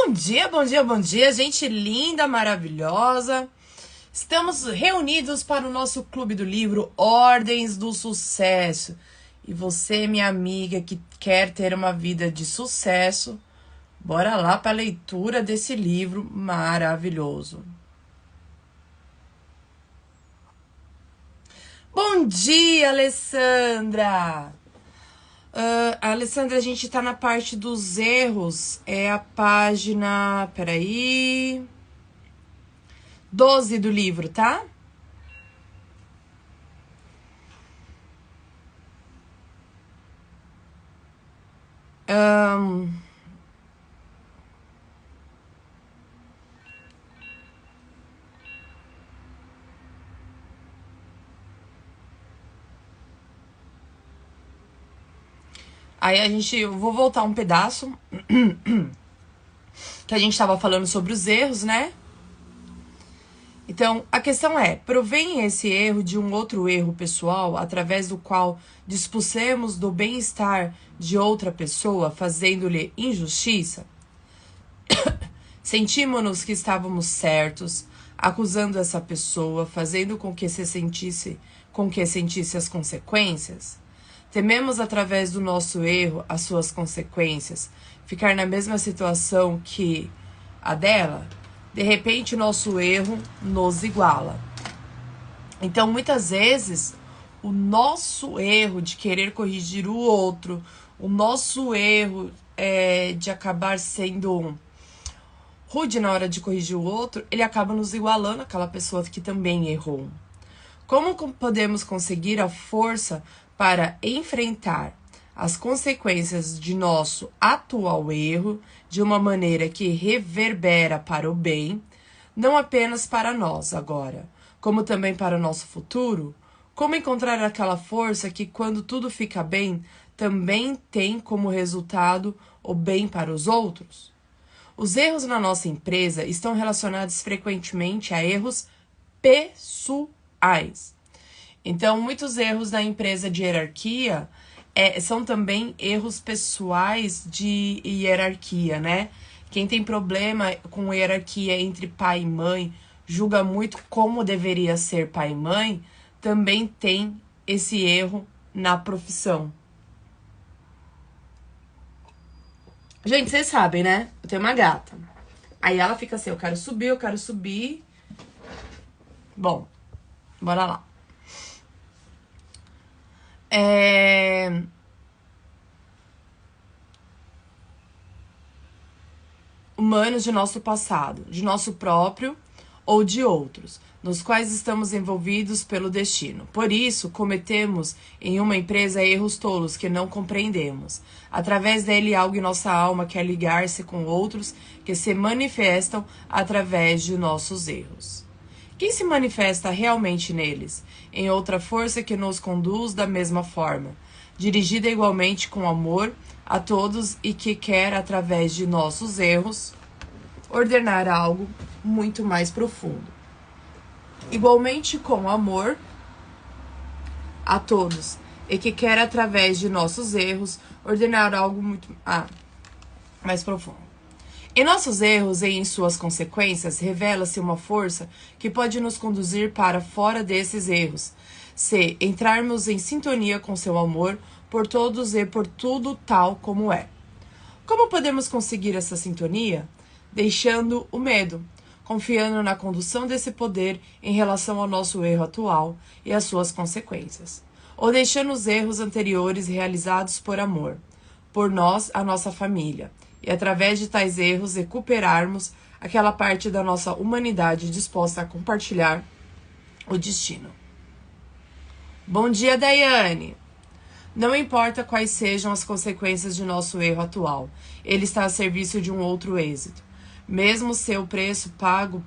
Bom dia, bom dia, gente linda, maravilhosa. Estamos reunidos para o nosso clube do livro Ordens do Sucesso. E você, minha amiga, que quer ter uma vida de sucesso, bora lá para a leitura desse livro maravilhoso. Bom dia, Alessandra! Alessandra, a gente tá na parte dos erros. É a página, peraí, 12 do livro, tá? Aí eu vou voltar um pedaço que a gente estava falando sobre os erros, né? Então, a questão é, provém esse erro de um outro erro pessoal, através do qual dispusemos do bem-estar de outra pessoa, fazendo-lhe injustiça? Sentimos-nos que estávamos certos, acusando essa pessoa, fazendo com que sentisse as consequências? Tememos, através do nosso erro, as suas consequências, ficar na mesma situação que a dela? De repente, nosso erro nos iguala. Então, muitas vezes, o nosso erro de querer corrigir o outro, o nosso erro de acabar sendo rude na hora de corrigir o outro, ele acaba nos igualando àquela pessoa que também errou. Como podemos conseguir a força para enfrentar as consequências de nosso atual erro de uma maneira que reverbera para o bem, não apenas para nós agora, como também para o nosso futuro? Como encontrar aquela força que, quando tudo fica bem, também tem como resultado o bem para os outros? Os erros na nossa empresa estão relacionados frequentemente a erros pessoais. Então, muitos erros na empresa de hierarquia são também erros pessoais de hierarquia, né? Quem tem problema com hierarquia entre pai e mãe, julga muito como deveria ser pai e mãe, também tem esse erro na profissão. Gente, vocês sabem, né? Eu tenho uma gata. Aí ela fica assim, eu quero subir. Bom, bora lá. Humanos de nosso passado, de nosso próprio ou de outros, nos quais estamos envolvidos pelo destino. Por isso, cometemos em uma empresa erros tolos que não compreendemos. Através dele, algo em nossa alma quer ligar-se com outros que se manifestam através de nossos erros. Quem se manifesta realmente neles? Em outra força que nos conduz da mesma forma, dirigida igualmente com amor a todos e que quer, através de nossos erros, ordenar algo muito mais profundo. Igualmente com amor a todos e que quer, através de nossos erros, ordenar algo muito mais profundo. Em nossos erros e em suas consequências, revela-se uma força que pode nos conduzir para fora desses erros, se entrarmos em sintonia com seu amor por todos e por tudo tal como é. Como podemos conseguir essa sintonia? Deixando o medo, confiando na condução desse poder em relação ao nosso erro atual e às suas consequências, ou deixando os erros anteriores realizados por amor, por nós, a nossa família, e através de tais erros recuperarmos aquela parte da nossa humanidade disposta a compartilhar o destino. Bom dia, Daiane! Não importa quais sejam as consequências de nosso erro atual, ele está a serviço de um outro êxito, mesmo se o preço pago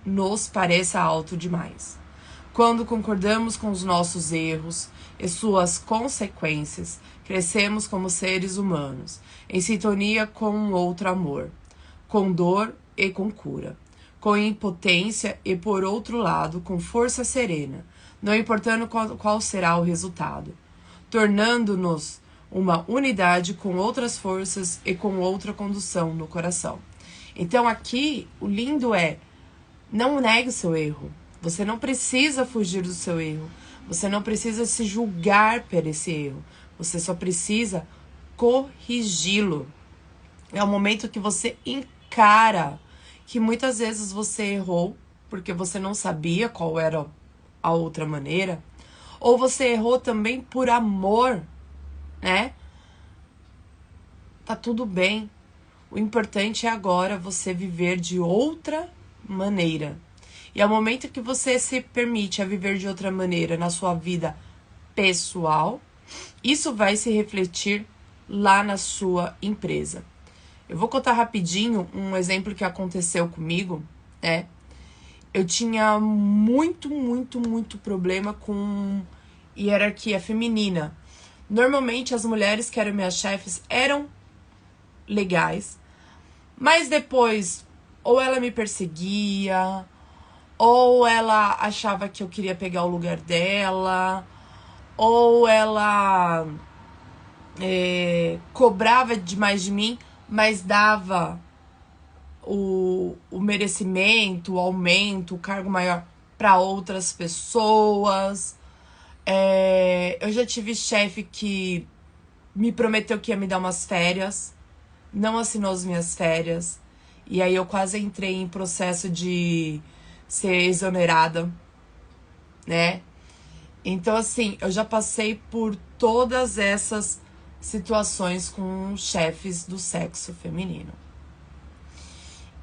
nos pareça alto demais. Quando concordamos com os nossos erros e suas consequências, crescemos como seres humanos, em sintonia com um outro amor, com dor e com cura, com impotência e, por outro lado, com força serena, não importando qual será o resultado, tornando-nos uma unidade com outras forças e com outra condução no coração. Então aqui, o lindo é, não negue o seu erro. Você não precisa fugir do seu erro. Você não precisa se julgar por esse erro. Você só precisa corrigi-lo. É o momento que você encara que muitas vezes você errou porque você não sabia qual era a outra maneira. Ou você errou também por amor, né? Tá tudo bem. O importante é agora você viver de outra maneira. E ao momento que você se permite a viver de outra maneira na sua vida pessoal, isso vai se refletir lá na sua empresa. Eu vou contar rapidinho um exemplo que aconteceu comigo, né? Eu tinha muito problema com hierarquia feminina. Normalmente as mulheres que eram minhas chefes eram legais, mas depois ou ela me perseguia, ou ela achava que eu queria pegar o lugar dela, ou ela cobrava demais de mim, mas dava o merecimento, o aumento, o cargo maior para outras pessoas. Eu já tive chefe que me prometeu que ia me dar umas férias, não assinou as minhas férias, e aí eu quase entrei em processo de ser exonerada, né? Então, assim, eu já passei por todas essas situações com chefes do sexo feminino.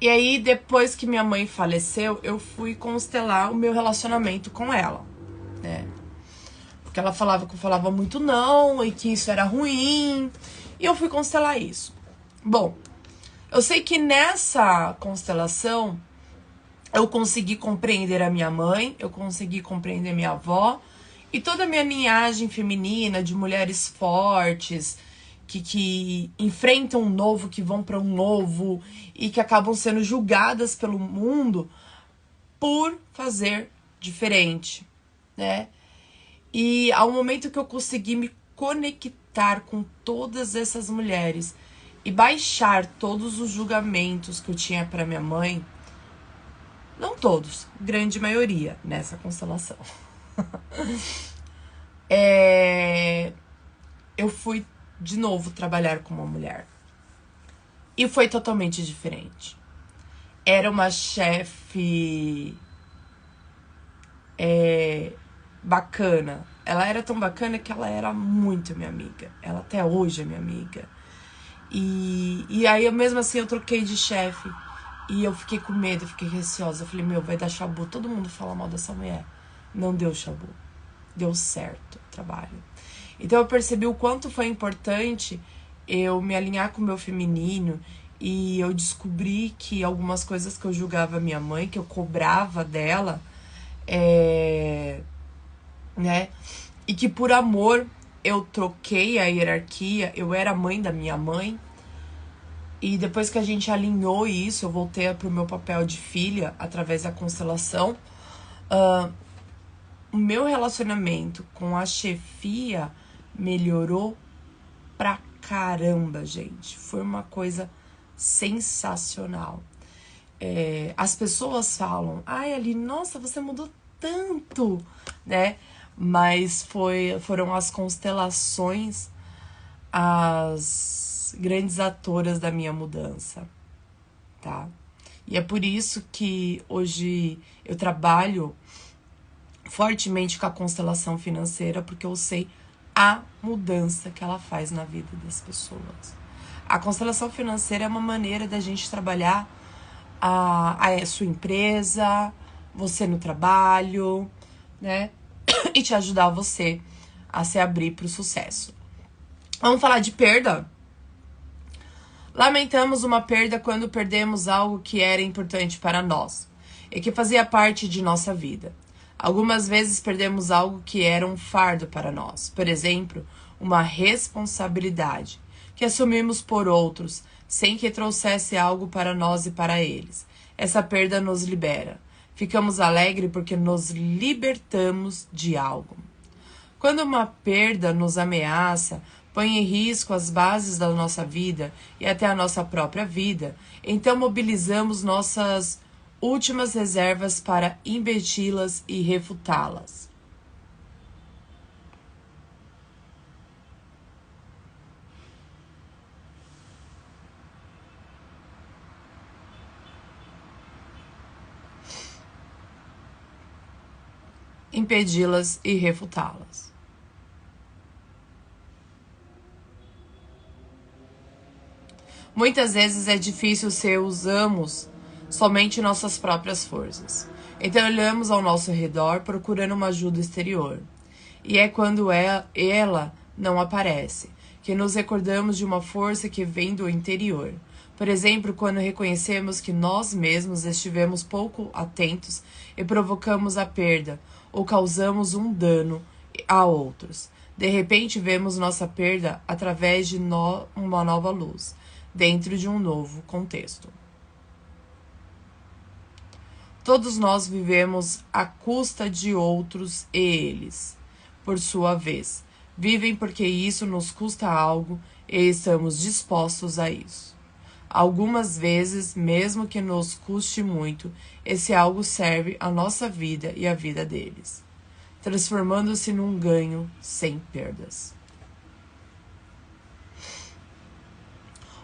E aí, depois que minha mãe faleceu, eu fui constelar o meu relacionamento com ela, né? Porque ela falava que eu falava muito não e que isso era ruim. E eu fui constelar isso. Bom, eu sei que nessa constelação eu consegui compreender a minha mãe, eu consegui compreender minha avó e toda a minha linhagem feminina de mulheres fortes que enfrentam um novo, que vão para um novo e que acabam sendo julgadas pelo mundo por fazer diferente, né? E ao momento que eu consegui me conectar com todas essas mulheres e baixar todos os julgamentos que eu tinha para minha mãe, não todos, grande maioria nessa constelação, eu fui de novo trabalhar com uma mulher. E foi totalmente diferente. Era uma chefe bacana. Ela era tão bacana que ela era muito minha amiga. Ela até hoje é minha amiga. E aí, mesmo assim, eu troquei de chefe. E eu fiquei com medo, eu fiquei receosa. Eu falei, vai dar chabu. Todo mundo fala mal dessa mulher. Não deu chabu. Deu certo o trabalho. Então eu percebi o quanto foi importante eu me alinhar com o meu feminino. E eu descobri que algumas coisas que eu julgava minha mãe, que eu cobrava dela, né? E que por amor eu troquei a hierarquia, eu era a mãe da minha mãe. E depois que a gente alinhou isso, eu voltei pro meu papel de filha através da constelação. O meu relacionamento com a chefia melhorou pra caramba, gente. Foi uma coisa sensacional. As pessoas falam, ai, Aline, nossa, você mudou tanto, né? Mas foram as constelações as grandes atoras da minha mudança, tá? E é por isso que hoje eu trabalho fortemente com a constelação financeira, porque eu sei a mudança que ela faz na vida das pessoas. A constelação financeira é uma maneira da gente trabalhar a sua empresa, você no trabalho, né? E te ajudar você a se abrir para o sucesso. Vamos falar de perda? Lamentamos uma perda quando perdemos algo que era importante para nós e que fazia parte de nossa vida. Algumas vezes perdemos algo que era um fardo para nós. Por exemplo, uma responsabilidade que assumimos por outros sem que trouxesse algo para nós e para eles. Essa perda nos libera. Ficamos alegres porque nos libertamos de algo. Quando uma perda nos ameaça, põe em risco as bases da nossa vida e até a nossa própria vida, então mobilizamos nossas últimas reservas para impedi-las e refutá-las. Impedi-las e refutá-las. Muitas vezes é difícil se usamos somente nossas próprias forças. Então olhamos ao nosso redor procurando uma ajuda exterior. E é quando ela não aparece que nos recordamos de uma força que vem do interior. Por exemplo, quando reconhecemos que nós mesmos estivemos pouco atentos e provocamos a perda ou causamos um dano a outros. De repente vemos nossa perda através de uma nova luz, dentro de um novo contexto. Todos nós vivemos à custa de outros e eles, por sua vez, vivem porque isso nos custa algo e estamos dispostos a isso. Algumas vezes, mesmo que nos custe muito, esse algo serve a nossa vida e a vida deles, transformando-se num ganho sem perdas.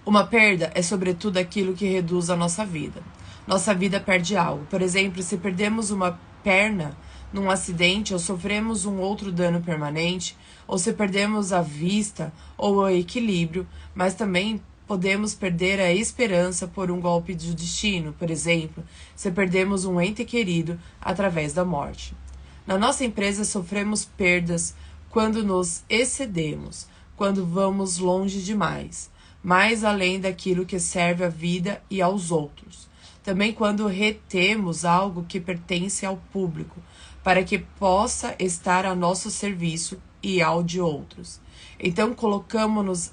Uma perda é sobretudo aquilo que reduz a nossa vida. Nossa vida perde algo. Por exemplo, se perdemos uma perna num acidente ou sofremos um outro dano permanente, ou se perdemos a vista ou o equilíbrio, mas também podemos perder a esperança por um golpe de destino, por exemplo, se perdemos um ente querido através da morte. Na nossa empresa sofremos perdas quando nos excedemos, quando vamos longe demais, mais além daquilo que serve à vida e aos outros. Também quando retemos algo que pertence ao público, para que possa estar a nosso serviço e ao de outros. Então colocamos-nos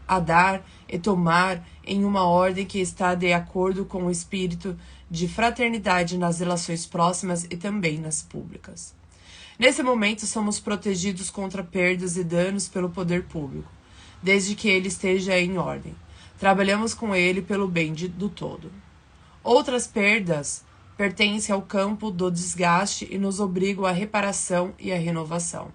a dar e tomar em uma ordem que está de acordo com o espírito de fraternidade nas relações próximas e também nas públicas. Nesse momento, somos protegidos contra perdas e danos pelo poder público, desde que ele esteja em ordem. Trabalhamos com ele pelo bem do todo. Outras perdas pertencem ao campo do desgaste e nos obrigam à reparação e à renovação.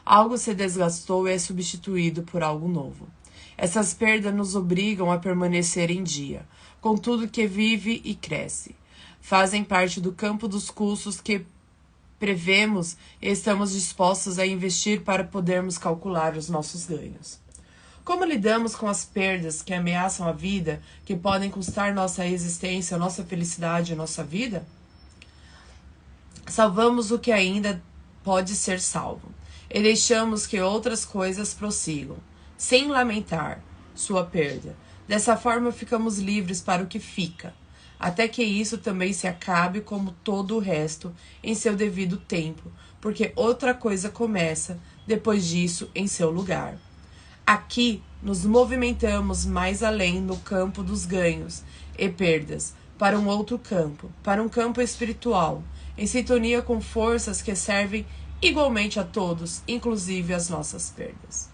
Algo se desgastou e é substituído por algo novo. Essas perdas nos obrigam a permanecer em dia, com tudo que vive e cresce. Fazem parte do campo dos custos que prevemos e estamos dispostos a investir para podermos calcular os nossos ganhos. Como lidamos com as perdas que ameaçam a vida, que podem custar nossa existência, nossa felicidade e nossa vida? Salvamos o que ainda pode ser salvo e deixamos que outras coisas prossigam, sem lamentar sua perda. Dessa forma, ficamos livres para o que fica, até que isso também se acabe como todo o resto em seu devido tempo, porque outra coisa começa depois disso em seu lugar. Aqui nos movimentamos mais além no campo dos ganhos e perdas, para um outro campo, para um campo espiritual, em sintonia com forças que servem igualmente a todos, inclusive as nossas perdas.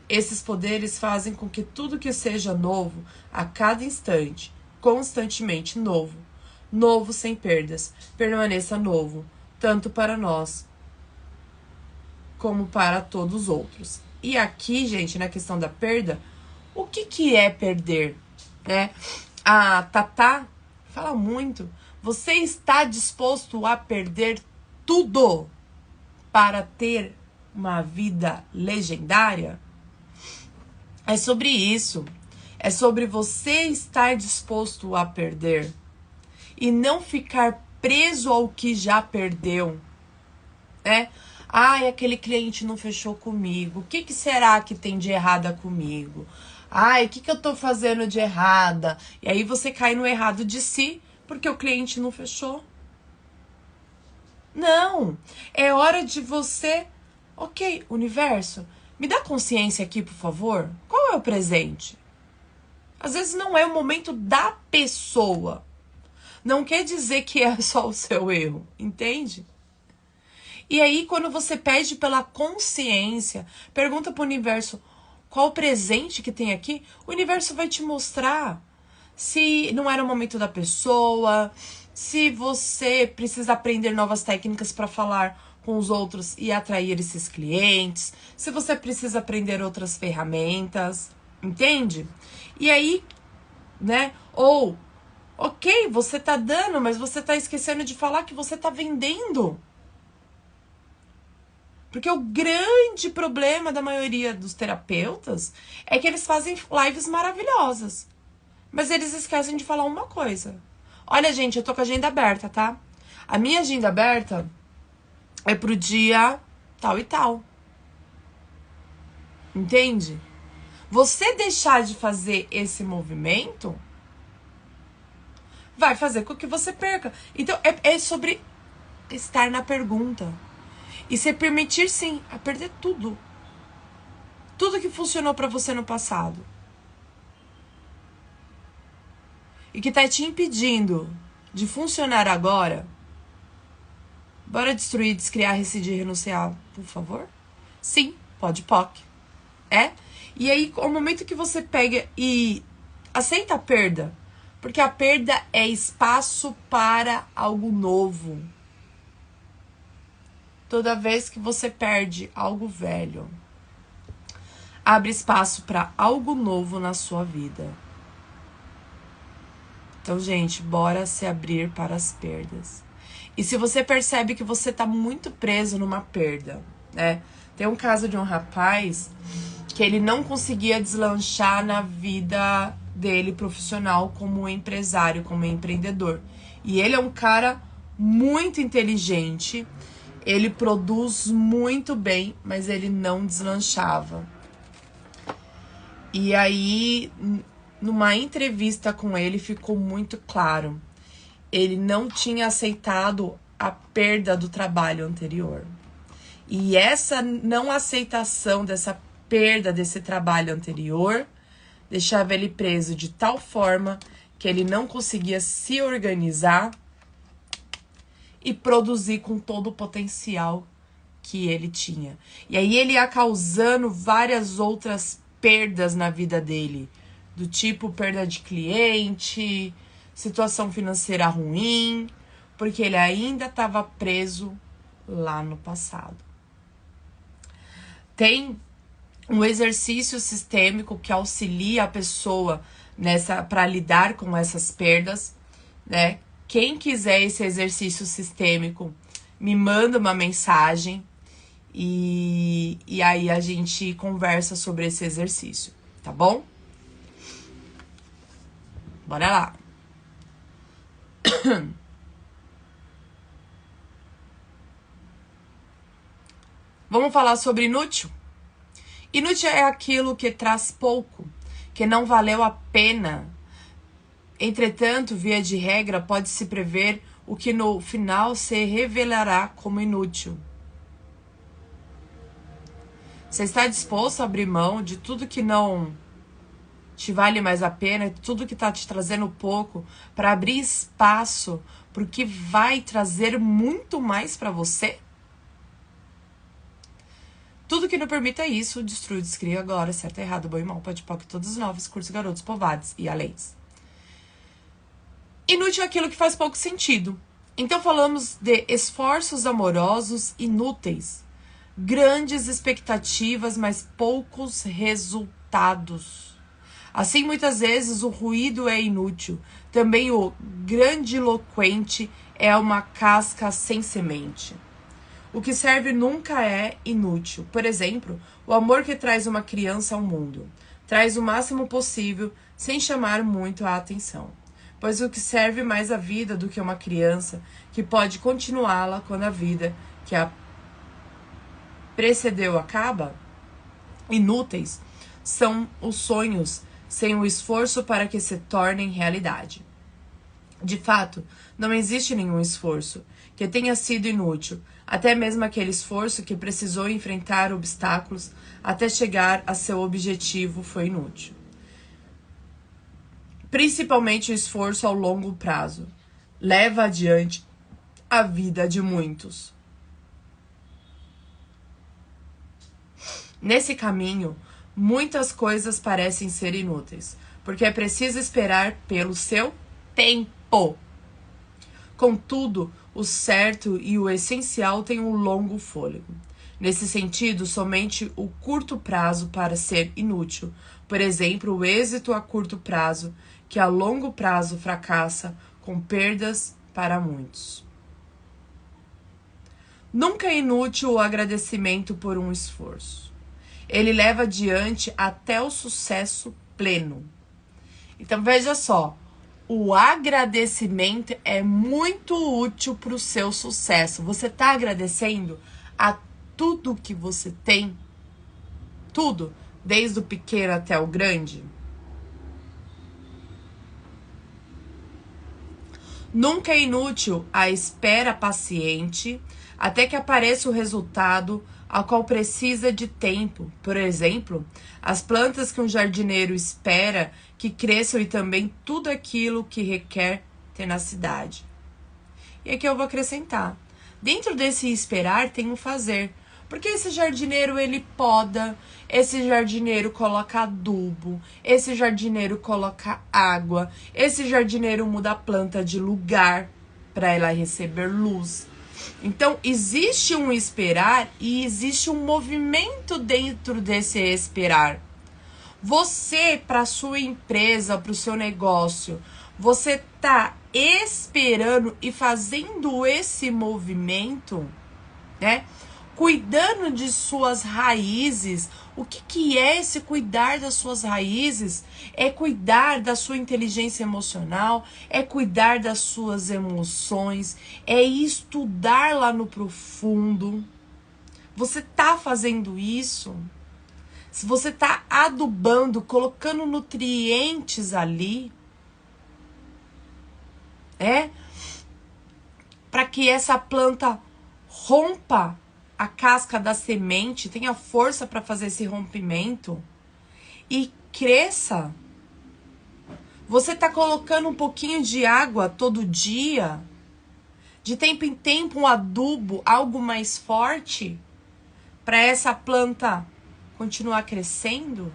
Esses poderes fazem com que tudo que seja novo, a cada instante, constantemente novo, novo sem perdas, permaneça novo, tanto para nós como para todos os outros. E aqui, gente, na questão da perda, o que é perder? A Tatá fala muito. Você está disposto a perder tudo para ter uma vida legendária? É sobre isso. É sobre você estar disposto a perder e não ficar preso ao que já perdeu, né? Ai, aquele cliente não fechou comigo. O que será que tem de errada comigo? Ai, o que eu tô fazendo de errada? E aí você cai no errado de si, porque o cliente não fechou. Não, é hora de você... Ok, universo, me dá consciência aqui, por favor. Qual é o presente? Às vezes não é o momento da pessoa. Não quer dizer que é só o seu erro, entende? E aí, quando você pede pela consciência, pergunta pro universo qual o presente que tem aqui, o universo vai te mostrar se não era o momento da pessoa, se você precisa aprender novas técnicas para falar com os outros e atrair esses clientes, se você precisa aprender outras ferramentas, entende? E aí, né? Ou, ok, você tá dando, mas você tá esquecendo de falar que você tá vendendo. Porque o grande problema da maioria dos terapeutas é que eles fazem lives maravilhosas. Mas eles esquecem de falar uma coisa. Olha, gente, eu tô com a agenda aberta, tá? A minha agenda aberta é pro dia tal e tal. Entende? Você deixar de fazer esse movimento vai fazer com que você perca. Então, é sobre estar na pergunta. E se permitir, sim, a perder tudo. Tudo que funcionou pra você no passado. E que tá te impedindo de funcionar agora. Bora destruir, descriar, rescindir, renunciar, por favor? Sim, pode POC. É? E aí, o momento que você pega e aceita a perda, porque a perda é espaço para algo novo. Toda vez que você perde algo velho, abre espaço para algo novo na sua vida. Então, gente, bora se abrir para as perdas. E se você percebe que você tá muito preso numa perda, né? Tem um caso de um rapaz que ele não conseguia deslanchar na vida dele profissional como empresário, como empreendedor. E ele é um cara muito inteligente, ele produz muito bem, mas ele não deslanchava. E aí, numa entrevista com ele, ficou muito claro. Ele não tinha aceitado a perda do trabalho anterior. E essa não aceitação dessa perda desse trabalho anterior deixava ele preso de tal forma que ele não conseguia se organizar e produzir com todo o potencial que ele tinha. E aí ele ia causando várias outras perdas na vida dele, do tipo perda de cliente, situação financeira ruim, porque ele ainda estava preso lá no passado. Tem um exercício sistêmico que auxilia a pessoa para lidar com essas perdas, né? Quem quiser esse exercício sistêmico, me manda uma mensagem e aí a gente conversa sobre esse exercício, tá bom? Bora lá. Vamos falar sobre inútil? Inútil é aquilo que traz pouco, que não valeu a pena. Entretanto, via de regra, pode-se prever o que no final se revelará como inútil. Você está disposto a abrir mão de tudo que não te vale mais a pena, tudo que está te trazendo pouco, para abrir espaço para o que vai trazer muito mais para você? Tudo que não permita isso, destrui, descria agora, certo, errado, bom e mal, pode POC, todos os novos, cursos, garotos, povados e além. Inútil é aquilo que faz pouco sentido. Então falamos de esforços amorosos inúteis, grandes expectativas, mas poucos resultados. Assim, muitas vezes o ruído é inútil. Também o grandiloquente é uma casca sem semente. O que serve nunca é inútil. Por exemplo, o amor que traz uma criança ao mundo. Traz o máximo possível, sem chamar muito a atenção. Pois o que serve mais à vida do que uma criança, que pode continuá-la quando a vida que a precedeu acaba? Inúteis são os sonhos, sem o esforço para que se tornem realidade. De fato, não existe nenhum esforço que tenha sido inútil, até mesmo aquele esforço que precisou enfrentar obstáculos até chegar a seu objetivo foi inútil. Principalmente o esforço ao longo prazo leva adiante a vida de muitos. Nesse caminho, muitas coisas parecem ser inúteis, porque é preciso esperar pelo seu tempo. Contudo, o certo e o essencial têm um longo fôlego. Nesse sentido, somente o curto prazo para ser inútil. Por exemplo, o êxito a curto prazo, que a longo prazo fracassa, com perdas para muitos. Nunca é inútil o agradecimento por um esforço. Ele leva adiante até o sucesso pleno. Então, veja só, o agradecimento é muito útil para o seu sucesso. Você está agradecendo a tudo que você tem? Tudo, desde o pequeno até o grande? Nunca é inútil a espera paciente até que apareça o resultado ao qual precisa de tempo. Por exemplo, as plantas que um jardineiro espera que cresçam e também tudo aquilo que requer tenacidade. E aqui eu vou acrescentar. Dentro desse esperar tem um fazer. Porque esse jardineiro, ele poda, esse jardineiro coloca adubo, esse jardineiro coloca água, esse jardineiro muda a planta de lugar para ela receber luz. Então, existe um esperar e existe um movimento dentro desse esperar. Você, para a sua empresa, para o seu negócio, você está esperando e fazendo esse movimento, né? Cuidando de suas raízes. O que é esse cuidar das suas raízes? É cuidar da sua inteligência emocional, é cuidar das suas emoções, é estudar lá no profundo. Você tá fazendo isso? Se você tá adubando, colocando nutrientes ali, para que essa planta rompa a casca da semente, tenha força para fazer esse rompimento e cresça. Você tá colocando um pouquinho de água todo dia, de tempo em tempo um adubo, algo mais forte, para essa planta continuar crescendo?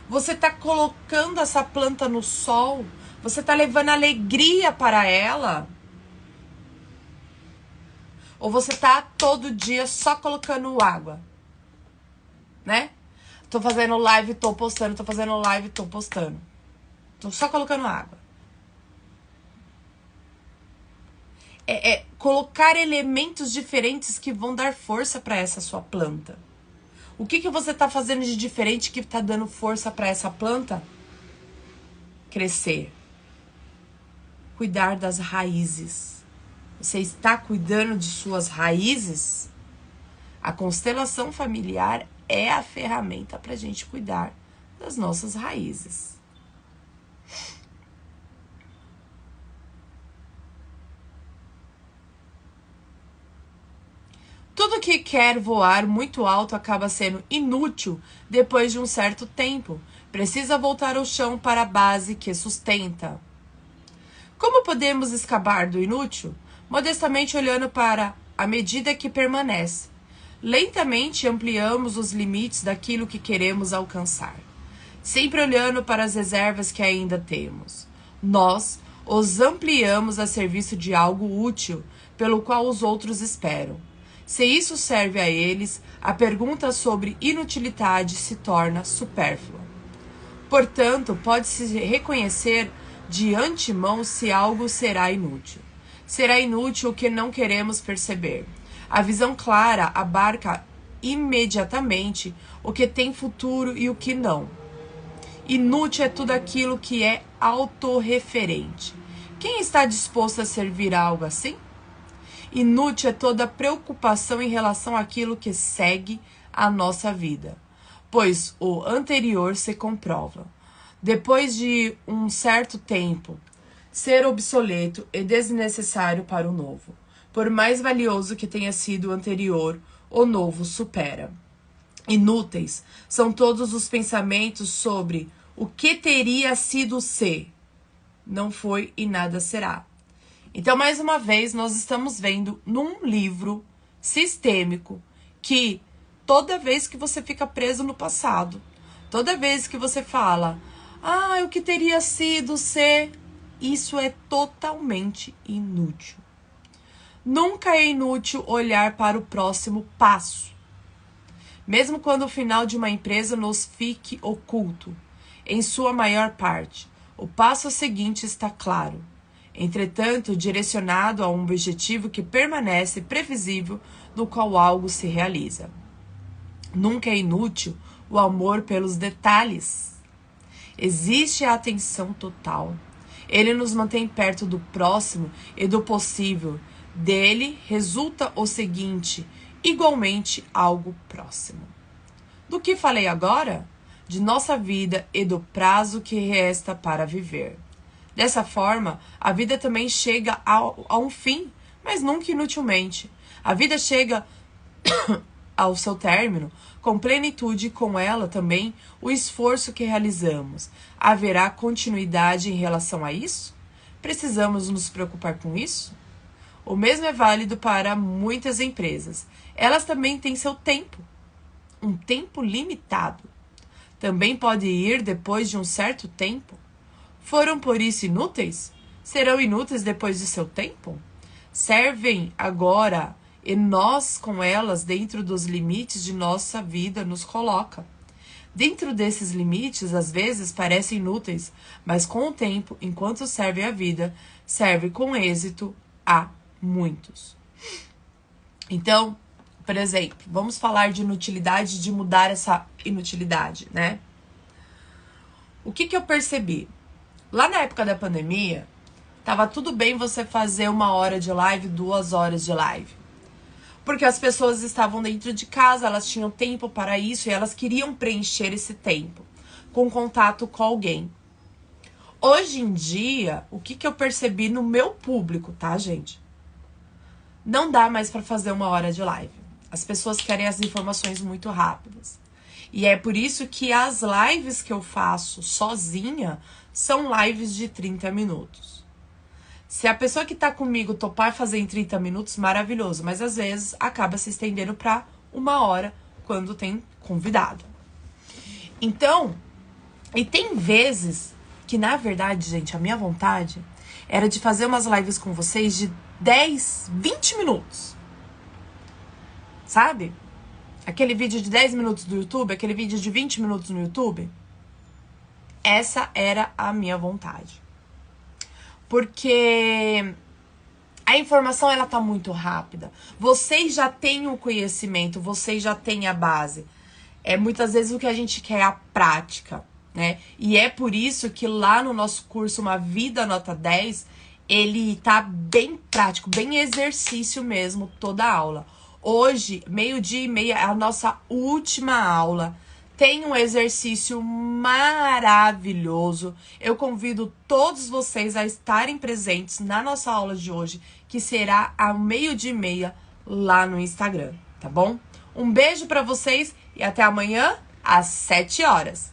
Você tá colocando essa planta no sol? Você tá levando alegria para ela? Ou você tá todo dia só colocando água, né? Tô fazendo live, tô postando, tô fazendo live, tô postando. Tô só colocando água. É colocar elementos diferentes que vão dar força para essa sua planta. O que você tá fazendo de diferente que tá dando força para essa planta crescer? Cuidar das raízes. Você está cuidando de suas raízes? A constelação familiar é a ferramenta para a gente cuidar das nossas raízes. Tudo que quer voar muito alto acaba sendo inútil depois de um certo tempo. Precisa voltar ao chão para a base que sustenta. Como podemos escapar do inútil? Modestamente olhando para a medida que permanece. Lentamente ampliamos os limites daquilo que queremos alcançar. Sempre olhando para as reservas que ainda temos. Nós os ampliamos a serviço de algo útil, pelo qual os outros esperam. Se isso serve a eles, a pergunta sobre inutilidade se torna supérflua. Portanto, pode-se reconhecer de antemão se algo será inútil. Será inútil o que não queremos perceber. A visão clara abarca imediatamente o que tem futuro e o que não. Inútil é tudo aquilo que é autorreferente. Quem está disposto a servir a algo assim? Inútil é toda preocupação em relação àquilo que segue a nossa vida, pois o anterior se comprova. Depois de um certo tempo, ser obsoleto e desnecessário para o novo. Por mais valioso que tenha sido o anterior, o novo supera. Inúteis são todos os pensamentos sobre o que teria sido se. Não foi e nada será. Então, mais uma vez, nós estamos vendo num livro sistêmico que toda vez que você fica preso no passado. Toda vez que você fala, o que teria sido se... Isso é totalmente inútil. Nunca é inútil olhar para o próximo passo. Mesmo quando o final de uma empresa nos fique oculto, em sua maior parte, o passo seguinte está claro. Entretanto, direcionado a um objetivo que permanece previsível, no qual algo se realiza. Nunca é inútil o amor pelos detalhes. Existe a atenção total. Ele nos mantém perto do próximo e do possível. Dele resulta o seguinte, igualmente algo próximo. Do que falei agora? De nossa vida e do prazo que resta para viver. Dessa forma, a vida também chega a um fim, mas nunca inutilmente. A vida chega ao seu término, com plenitude e com ela também o esforço que realizamos. Haverá continuidade em relação a isso? Precisamos nos preocupar com isso? O mesmo é válido para muitas empresas. Elas também têm seu tempo, um tempo limitado. Também pode ir depois de um certo tempo. Foram por isso inúteis? Serão inúteis depois de seu tempo? Servem agora e nós com elas dentro dos limites de nossa vida nos coloca. Dentro desses limites, às vezes parecem inúteis, mas com o tempo, enquanto serve a vida, serve com êxito a muitos. Então, por exemplo, vamos falar de inutilidade, de mudar essa inutilidade, né? O que eu percebi? Lá na época da pandemia, tava tudo bem você fazer 1 hora de live, 2 horas de live. Porque as pessoas estavam dentro de casa, elas tinham tempo para isso e elas queriam preencher esse tempo com contato com alguém. Hoje em dia, o que eu percebi no meu público, tá, gente? Não dá mais para fazer 1 hora de live. As pessoas querem as informações muito rápidas. E é por isso que as lives que eu faço sozinha são lives de 30 minutos. Se a pessoa que tá comigo topar fazer em 30 minutos, maravilhoso. Mas às vezes acaba se estendendo pra 1 hora quando tem convidado. Então, e tem vezes que na verdade, gente, a minha vontade era de fazer umas lives com vocês de 10, 20 minutos. Sabe? Aquele vídeo de 10 minutos do YouTube, aquele vídeo de 20 minutos no YouTube. Essa era a minha vontade. Porque a informação, ela tá muito rápida. Vocês já têm o conhecimento, vocês já têm a base. Muitas vezes o que a gente quer é a prática, né? E é por isso que lá no nosso curso Uma Vida Nota 10, ele tá bem prático, bem exercício mesmo, toda a aula. Hoje, 12:30, é a nossa última aula. Tem um exercício maravilhoso. Eu convido todos vocês a estarem presentes na nossa aula de hoje, que será ao 12:30 lá no Instagram, tá bom? Um beijo pra vocês e até amanhã às 7 horas.